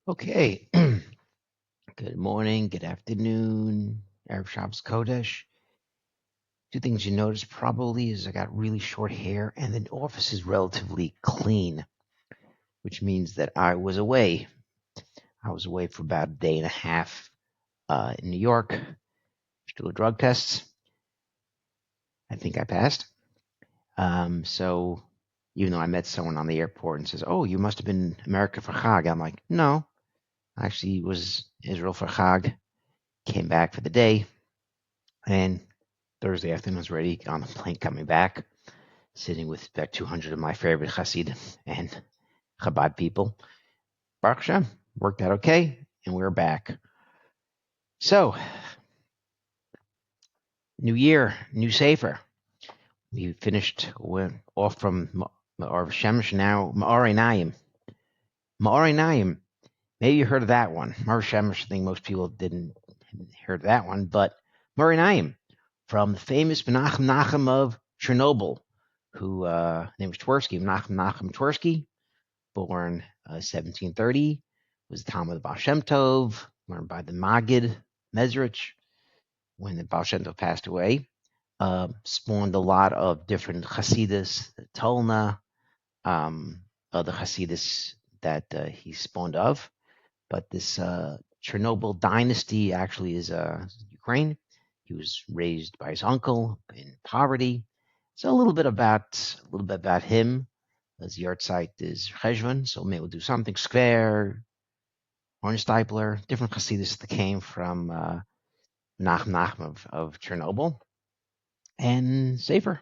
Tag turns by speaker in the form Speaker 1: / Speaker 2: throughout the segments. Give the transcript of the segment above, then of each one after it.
Speaker 1: Okay. Good morning, good afternoon, Erev Shabbos Kodesh. Two things you notice probably is I got really short hair and the office is relatively clean, which means that I was away. I was away for about a day and a half in New York to do a drug test. I think I passed. So even though I met someone on the airport and says, "Oh, you must have been America for Chag," I'm like, "No, I actually was Israel for Chag." Came back for the day, and Thursday afternoon was ready on the plane coming back, sitting with about 200 of my favorite Hasid and Chabad people. Baruch Hashem, worked out okay, and we're back. So, new year, new Sefer. We finished off from Meor Shemesh, now Meor Ainayin. Meor Ainayin, maybe you heard of that one. Meor Shemesh, I think most people didn't hear of that one, but Meor Ainayin, from the famous Menachem Nachem of Chernobyl, who name was Twersky, Menachem Twersky, born 1730, was the Talmud of Baal Shem Tov, learned by the Maggid Mezrich when the Baal Shem Tov passed away. Spawned a lot of different Hasidus, the Tolna, other Hasidus that he spawned of. But this Chernobyl dynasty actually is Ukraine. He was raised by his uncle in poverty. So a little bit about him. His yard site is Cheshvan, so maybe we'll do something. Skver, Hornsteipler, different Hasidus that came from Nachem of Chernobyl. And Sefer,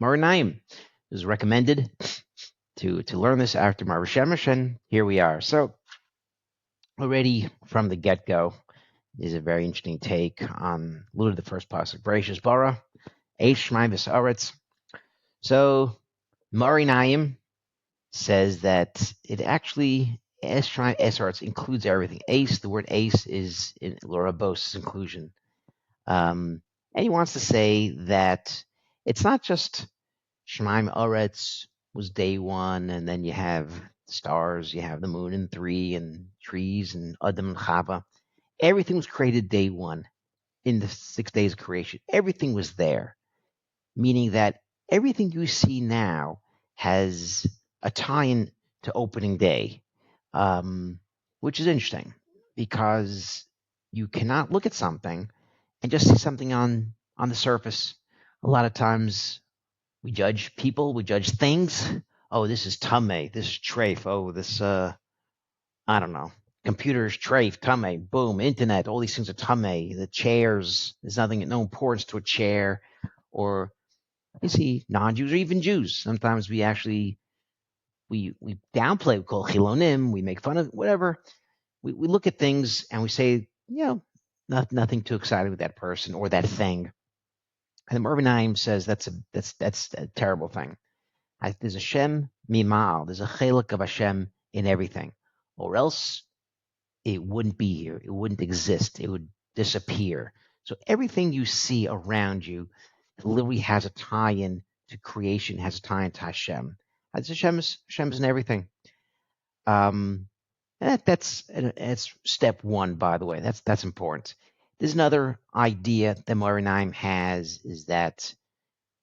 Speaker 1: Meor Ainayin, is recommended to learn this after Meor Shemesh, and here we are. So already from the get-go is a very interesting take on literally the first pasuk, Bereshis bara, Eish Shmai v'Sa'aretz. So Meor Ainayin says that it actually Esarts includes everything. Ace, the word ace is in Lorabos' inclusion. And he wants to say that it's not just Shemaim Aretz was day one, and then you have stars, you have the moon and three, and trees, and Adam and Chava. Everything was created day one in the 6 days of creation. Everything was there, meaning that everything you see now has a tie-in to opening day, which is interesting because you cannot look at something and just see something on the surface. A lot of times we judge people, we judge things. Oh, this is tame, this is treif. Oh, this I don't know. Computers, treif, tame, boom, internet, all these things are tame. The chairs, there's nothing, no importance to a chair. Or you see non-Jews or even Jews. Sometimes we actually we downplay, we call chilonim, we make fun of whatever. We look at things and we say, nothing too exciting with that person or that thing. And the Meor Ainayin says that's a terrible thing. There's a Shem mimal, there's a chelik of Hashem in everything, or else it wouldn't be here, it wouldn't exist, it would disappear. So everything you see around you literally has a tie-in to creation, has a tie-in to Hashem. Hashem is in everything. That's step one, by the way. That's important. There's another idea that Meor Ainayin has, is that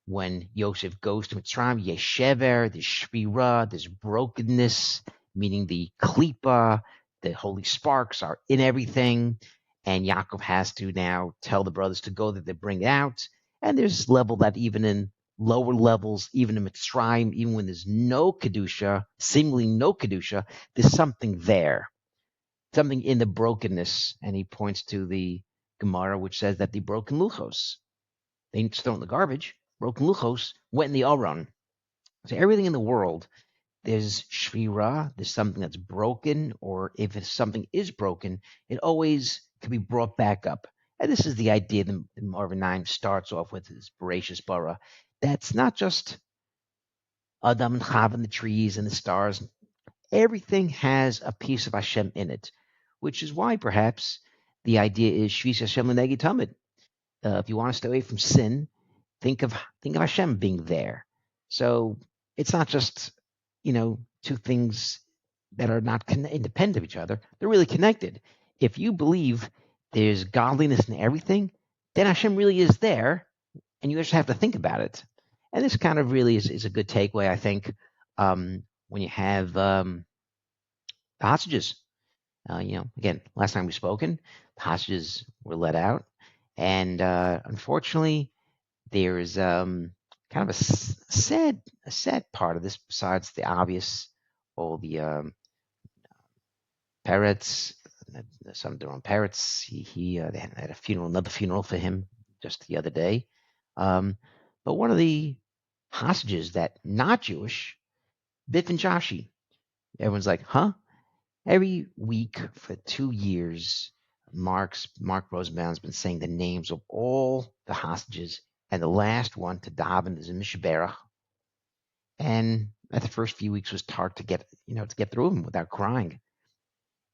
Speaker 1: when Yosef goes to Mitzrayim, Yeshever, there's Shvira, there's brokenness, meaning the klipa, the holy sparks are in everything, and Yaakov has to now tell the brothers to go that they bring it out. And there's level that even in lower levels, even in Mitzrayim, even when there's no Kedusha, seemingly no Kedusha, there's something there, something in the brokenness. And he points to the Gemara, which says that the broken luchos, they just throw in the garbage. Broken luchos went in the Aron. So everything in the world, there's shvira, there's something that's broken, or if something is broken, it always can be brought back up. And this is the idea that Meor Ainayin starts off with, is Bereshis bara. That's not just Adam and Chava and the trees and the stars. Everything has a piece of Hashem in it, which is why perhaps the idea is Shvis Hashem L'neged Tamid. If you want to stay away from sin, think of Hashem being there. So it's not just two things that are not independent of each other. They're really connected. If you believe there's godliness in everything, then Hashem really is there, and you just have to think about it. And this kind of really is a good takeaway, I think, when you have the hostages. Again, last time we spoken, the hostages were let out, and unfortunately, there's kind of a sad part of this besides the obvious, all the parrots, some of their own parrots. They had a funeral, another funeral for him just the other day. But one of the hostages that not Jewish, Biff and Joshi. Everyone's like, huh? Every week for 2 years, Mark Rosenbaum's been saying the names of all the hostages, and the last one to daven is in Mishaberach. And at the first few weeks was hard to get through them without crying.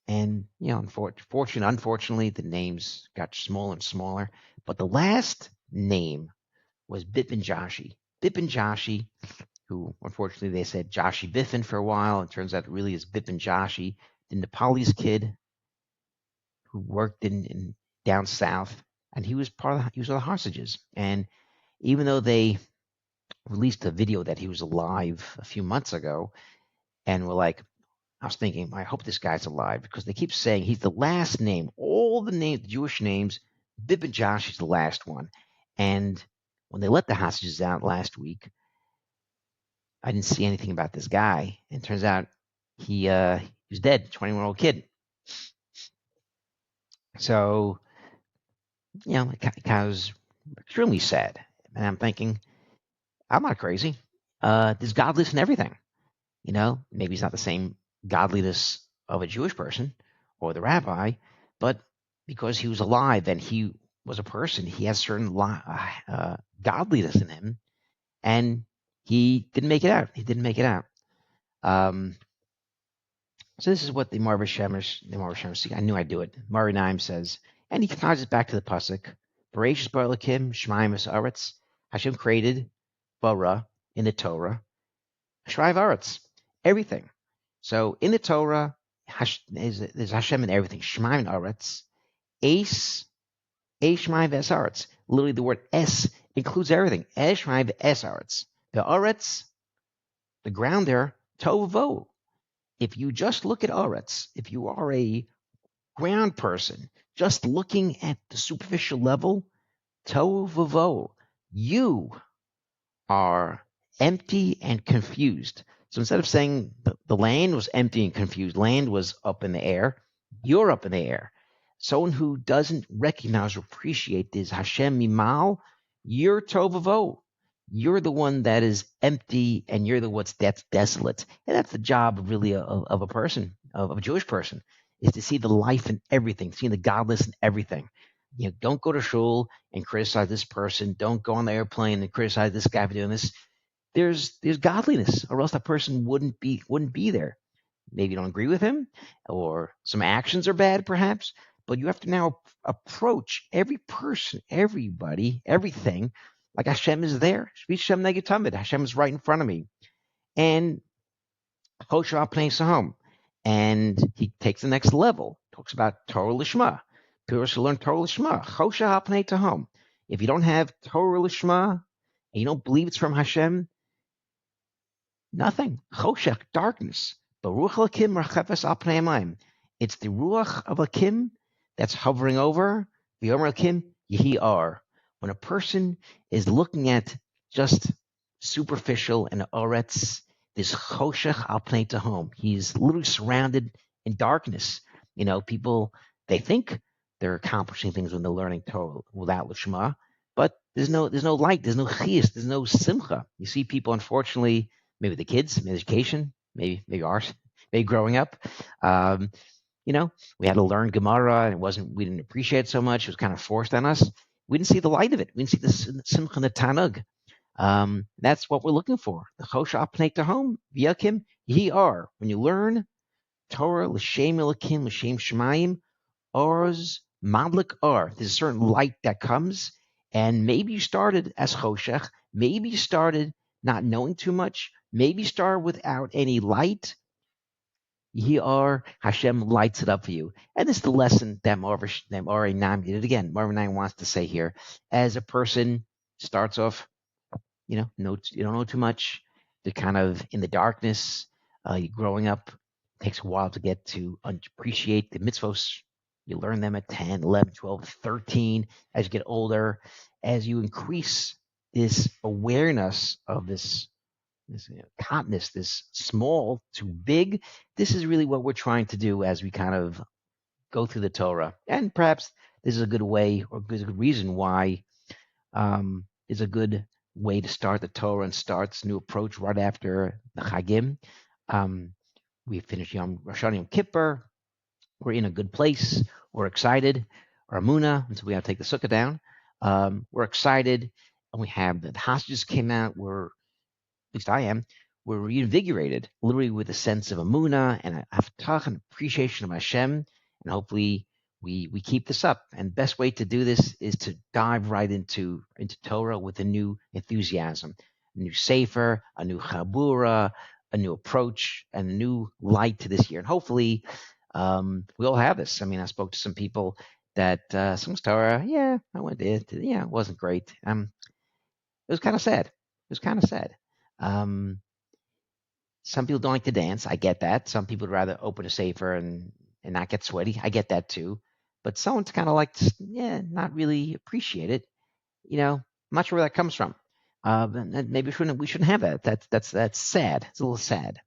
Speaker 1: And unfortunately, the names got smaller and smaller. But the last name was Bippin Joshi. Bippin Joshi, who unfortunately they said Joshi Biffin for a while. It turns out it really is Bippin Joshi, the Nepalese kid who worked in down south, and he was one of the hostages. And even though they released a video that he was alive a few months ago, and were like, I was thinking, I hope this guy's alive, because they keep saying he's the last name. All the names, Jewish names, Bippin Josh is the last one. And when they let the hostages out last week, I didn't see anything about this guy. And it turns out he was dead, 21-year-old kid. So, it was extremely sad. And I'm thinking, I'm not crazy. There's godliness in everything. Maybe it's not the same godliness of a Jewish person or the rabbi, but because he was alive and he was a person, he has certain godliness in him, and he didn't make it out. So this is what the Meor Shemesh, I knew I'd do it. Meor Ainayin says, and he ties it back to the pasuk, Bereshis bara Elokim Shemayim v'Haaretz. Hashem created bara in the Torah, Shmai v'Haaretz, everything. So in the Torah, there's Hashem in everything. Shmai v'Haaretz, Es Shmai v'Haaretz. Literally, the word Es includes everything. Es Shmai v'Haaretz. The Haaretz, the ground there, Tohu v'Vohu. If you just look at Haaretz, if you are a ground person, just looking at the superficial level, Tohu v'Vohu, you are empty and confused. So instead of saying the land was empty and confused, land was up in the air, you're up in the air. Someone who doesn't recognize or appreciate this Hashem Mimal, you're Tohu v'Vohu. You're the one that is empty, and you're the one that's desolate. And that's the job really of a person, of a Jewish person, is to see the life in everything, seeing the godless in everything. Don't go to shul and criticize this person. Don't go on the airplane and criticize this guy for doing this. There's godliness, or else that person wouldn't be there. Maybe you don't agree with him, or some actions are bad, perhaps. But you have to now approach every person, everybody, everything like Hashem is there. Hashem negatamid. Hashem is right in front of me, and Chosha Pnei Sahom. And he takes the next level. Talks about Torah Lishma. People should learn Torah Lishma. Chosha Pnei Tahom. If you don't have Torah Lishma and you don't believe it's from Hashem, nothing. Choshech, darkness. But Ruach Elokim rachefes al pnei hamayim. It's the Ruach of Elokim that's hovering over. V'yomer Elokim yehi ar. When a person is looking at just superficial and Oretz, this Choshech al pnei tahom. He's literally surrounded in darkness. People, they think they're accomplishing things when they're learning Torah without Lishma, but there's no light, there's no chiyus, there's no simcha. You see people, unfortunately, maybe the kids, maybe education, maybe ours, maybe growing up. We had to learn Gemara, and we didn't appreciate it so much. It was kind of forced on us. We didn't see the light of it. We didn't see the simcha and the tanug. That's what we're looking for. The Chosha Pnei Tahom, V'yakim, Yehi Ar. When you learn Torah, L'Shem Elokim, L'Shem Shemayim, Ar's Madlik Ar. There's a certain light that comes, and maybe you started as Choshech, maybe you started not knowing too much, maybe you started without any light, Yar Hashem lights it up for you. And this is the lesson that Meor Ainayin did it again. Meor Ainayin wants to say here, as a person starts off, you don't know too much. They're kind of in the darkness. You're growing up. It takes a while to get to appreciate the mitzvos. You learn them at 10, 11, 12, 13. As you get older, as you increase this awareness of this continence, this small to big, this is really what we're trying to do as we kind of go through the Torah. And perhaps this is a good way or a good reason why is a good way to start the Torah and start this new approach right after the Chagim. We finished Rosh Hashanah Yom Kippur. We're in a good place. We're excited. Our Amuna, until we have to take the sukkah down. We're excited. And we have the hostages came out. At least I am, we're reinvigorated, literally with a sense of Amuna and a haftach and appreciation of Hashem. And hopefully we keep this up. And the best way to do this is to dive right into Torah with a new enthusiasm, a new sefer, a new chabura, a new approach, and a new light to this year. And hopefully we all have this. I mean, I spoke to some people that some Torah, yeah, I went there. Yeah, it wasn't great. It was kind of sad. It was kind of sad. Some people don't like to dance. I get that. Some people would rather open a safer and not get sweaty. I get that too. But someone's kind of like, yeah, not really appreciate it. I'm not sure where that comes from. And maybe we shouldn't have that. That's sad. It's a little sad.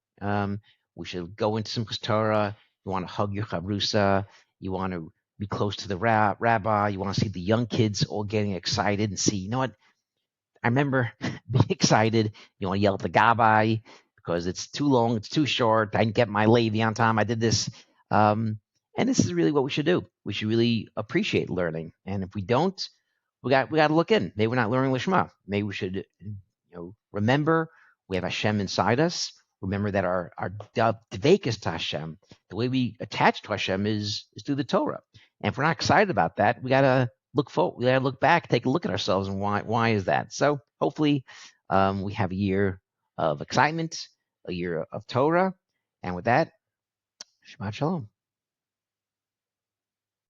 Speaker 1: We should go into some Torah. You want to hug your chavrusa. You want to be close to the rabbi. You want to see the young kids all getting excited and see, you know what? I remember being excited. You want to yell at the gabbai because it's too long, it's too short. I didn't get my levy on time. I did this. And this is really what we should do. We should really appreciate learning. And if we don't, we got to look in. Maybe we're not learning Lishma. Maybe we should remember we have Hashem inside us. Remember that our dvekus to Hashem, the way we attach to Hashem is through the Torah. And if we're not excited about that, we got to look forward. We got to look back, take a look at ourselves, and why is that? So hopefully we have a year of excitement, a year of Torah, and with that, Shabbat Shalom.